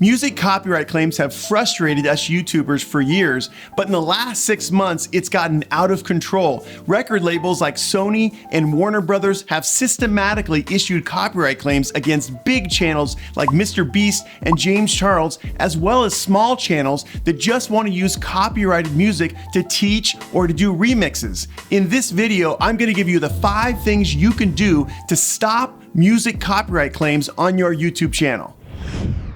Music copyright claims have frustrated us YouTubers for years, but in the last 6 months, it's gotten out of control. Record labels like Sony and Warner Brothers have systematically issued copyright claims against big channels like Mr. Beast and James Charles, as well as small channels that just want to use copyrighted music to teach or to do remixes. In this video, I'm going to give you the 5 things you can do to stop music copyright claims on your YouTube channel.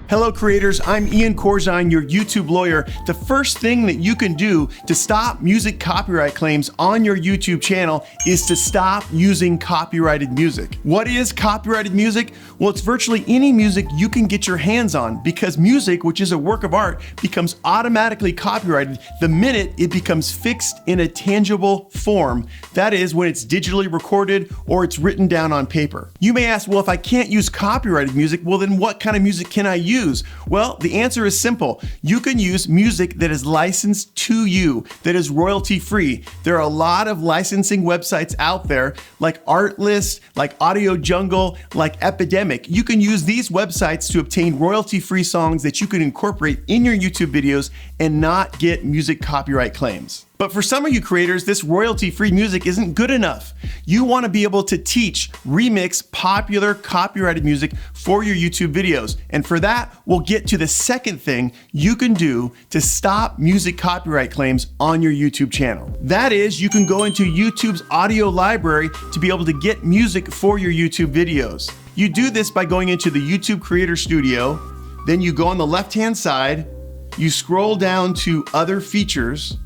Hello creators, I'm Ian Corzine, your YouTube lawyer. The first thing that you can do to stop music copyright claims on your YouTube channel is to stop using copyrighted music. What is copyrighted music? Well, it's virtually any music you can get your hands on, because music, which is a work of art, becomes automatically copyrighted the minute it becomes fixed in a tangible form. That is, when it's digitally recorded or it's written down on paper. You may ask, well, if I can't use copyrighted music, well then what kind of music can I use? Well, the answer is simple. You can use music that is licensed to you, that is royalty free. There are a lot of licensing websites out there, like Artlist, like Audio Jungle, like Epidemic. You can use these websites to obtain royalty free songs that you can incorporate in your YouTube videos and not get music copyright claims. But for some of you creators, this royalty-free music isn't good enough. You want to be able to teach, remix popular copyrighted music for your YouTube videos. And for that, we'll get to the second thing you can do to stop music copyright claims on your YouTube channel. That is, you can go into YouTube's audio library to be able to get music for your YouTube videos. You do this by going into the YouTube Creator Studio, then you go on the left-hand side, you scroll down to Other Features,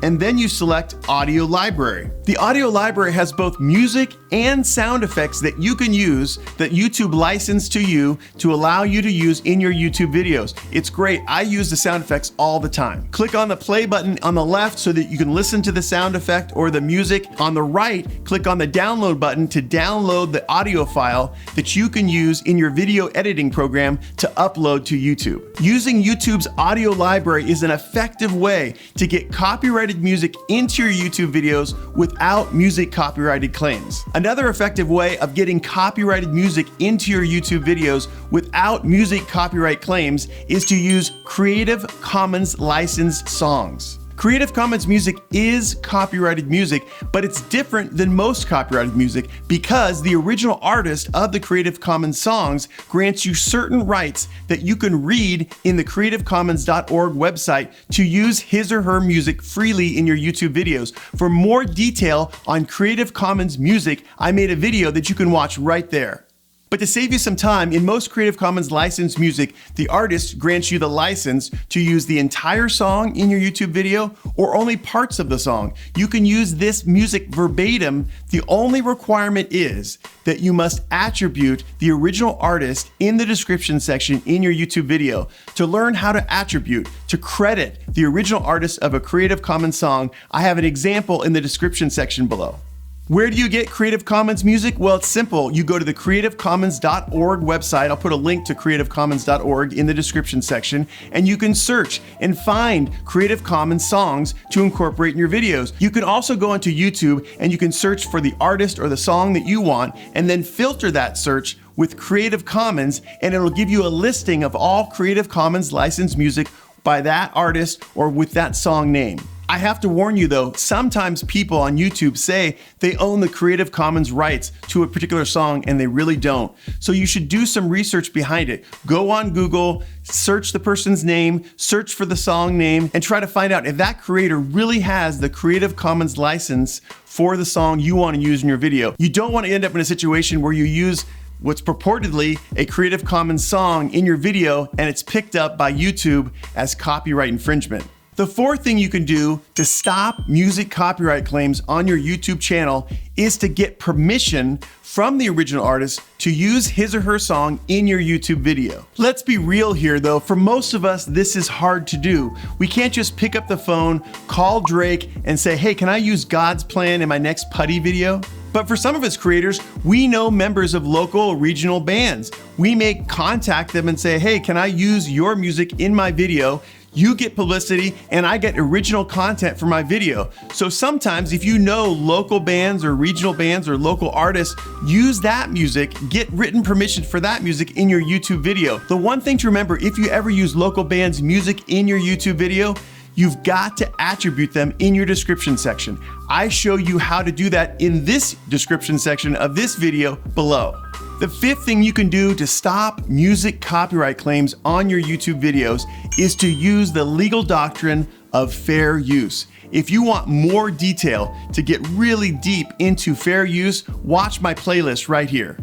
and then you select Audio Library. The Audio Library has both music and sound effects that you can use that YouTube licensed to you to allow you to use in your YouTube videos. It's great. I use the sound effects all the time. Click on the play button on the left so that you can listen to the sound effect or the music. On the right, click on the download button to download the audio file that you can use in your video editing program to upload to YouTube. Using YouTube's Audio Library is an effective way to get copyrighted music into your YouTube videos without music copyrighted claims. Another effective way of getting copyrighted music into your YouTube videos without music copyright claims is to use Creative Commons licensed songs. Creative Commons music is copyrighted music, but it's different than most copyrighted music because the original artist of the Creative Commons songs grants you certain rights that you can read in the creativecommons.org website to use his or her music freely in your YouTube videos. For more detail on Creative Commons music, I made a video that you can watch right there. But to save you some time, in most Creative Commons licensed music, the artist grants you the license to use the entire song in your YouTube video or only parts of the song. You can use this music verbatim. The only requirement is that you must attribute the original artist in the description section in your YouTube video. To learn how to attribute, to credit the original artist of a Creative Commons song, I have an example in the description section below. Where do you get Creative Commons music? Well, it's simple. You go to the creativecommons.org website. I'll put a link to creativecommons.org in the description section, and you can search and find Creative Commons songs to incorporate in your videos. You can also go onto YouTube and you can search for the artist or the song that you want, and then filter that search with Creative Commons, and it'll give you a listing of all Creative Commons licensed music by that artist or with that song name. I have to warn you though, sometimes people on YouTube say they own the Creative Commons rights to a particular song and they really don't. So you should do some research behind it. Go on Google, search the person's name, search for the song name, and try to find out if that creator really has the Creative Commons license for the song you want to use in your video. You don't want to end up in a situation where you use what's purportedly a Creative Commons song in your video and it's picked up by YouTube as copyright infringement. The fourth thing you can do to stop music copyright claims on your YouTube channel is to get permission from the original artist to use his or her song in your YouTube video. Let's be real here though, for most of us this is hard to do. We can't just pick up the phone, call Drake and say, hey, can I use God's Plan in my next putty video? But for some of us creators, we know members of local or regional bands. We may contact them and say, hey, can I use your music in my video? you get publicity, and I get original content for my video. So sometimes if you know local bands or regional bands or local artists, use that music, get written permission for that music in your YouTube video. The one thing to remember, if you ever use local bands' music in your YouTube video, you've got to attribute them in your description section. I show you how to do that in this description section of this video below. The fifth thing you can do to stop music copyright claims on your YouTube videos is to use the legal doctrine of fair use. If you want more detail to get really deep into fair use, watch my playlist right here.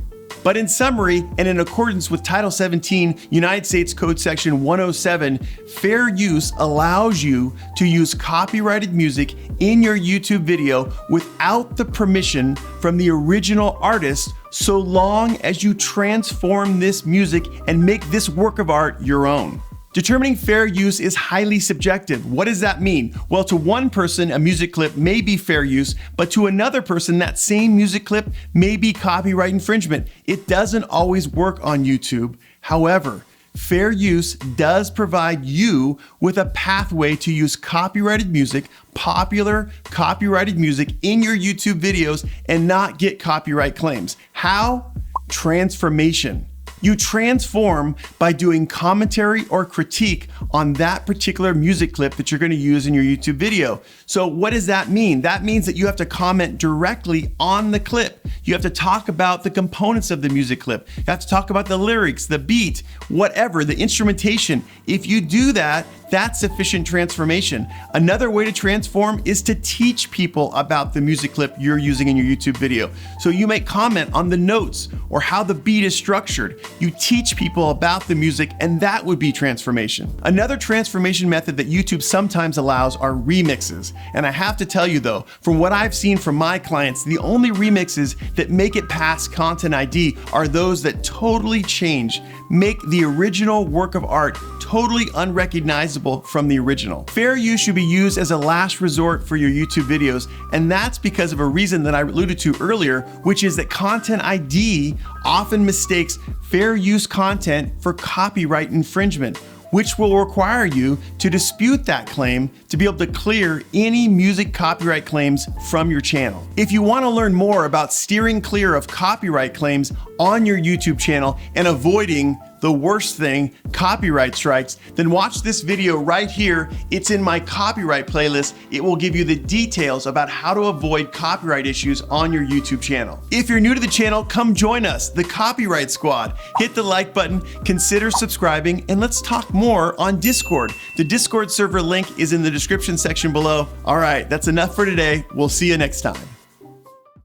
But in summary, and in accordance with Title 17, United States Code Section 107, fair use allows you to use copyrighted music in your YouTube video without the permission from the original artist, so long as you transform this music and make this work of art your own. Determining fair use is highly subjective. What does that mean? Well, to one person, a music clip may be fair use, but to another person, that same music clip may be copyright infringement. It doesn't always work on YouTube. However, fair use does provide you with a pathway to use copyrighted music, popular copyrighted music in your YouTube videos and not get copyright claims. How? Transformation. You transform by doing commentary or critique on that particular music clip that you're going to use in your YouTube video. So what does that mean? That means that you have to comment directly on the clip. You have to talk about the components of the music clip. You have to talk about the lyrics, the beat, whatever, the instrumentation. If you do that, that's sufficient transformation. Another way to transform is to teach people about the music clip you're using in your YouTube video. So you may comment on the notes or how the beat is structured. You teach people about the music, and that would be transformation. Another transformation method that YouTube sometimes allows are remixes. And I have to tell you though, from what I've seen from my clients, the only remixes that make it past Content ID are those that totally change, make the original work of art totally unrecognizable from the original. Fair use should be used as a last resort for your YouTube videos, and that's because of a reason that I alluded to earlier, which is that Content ID often mistakes fair use content for copyright infringement, which will require you to dispute that claim to be able to clear any music copyright claims from your channel. If you want to learn more about steering clear of copyright claims on your YouTube channel and avoiding the worst thing, copyright strikes, then watch this video right here. It's in my copyright playlist. It will give you the details about how to avoid copyright issues on your YouTube channel. If you're new to the channel, come join us, the Copyright Squad. Hit the like button, consider subscribing, and let's talk more on Discord. The Discord server link is in the description section below. All right, that's enough for today. We'll see you next time.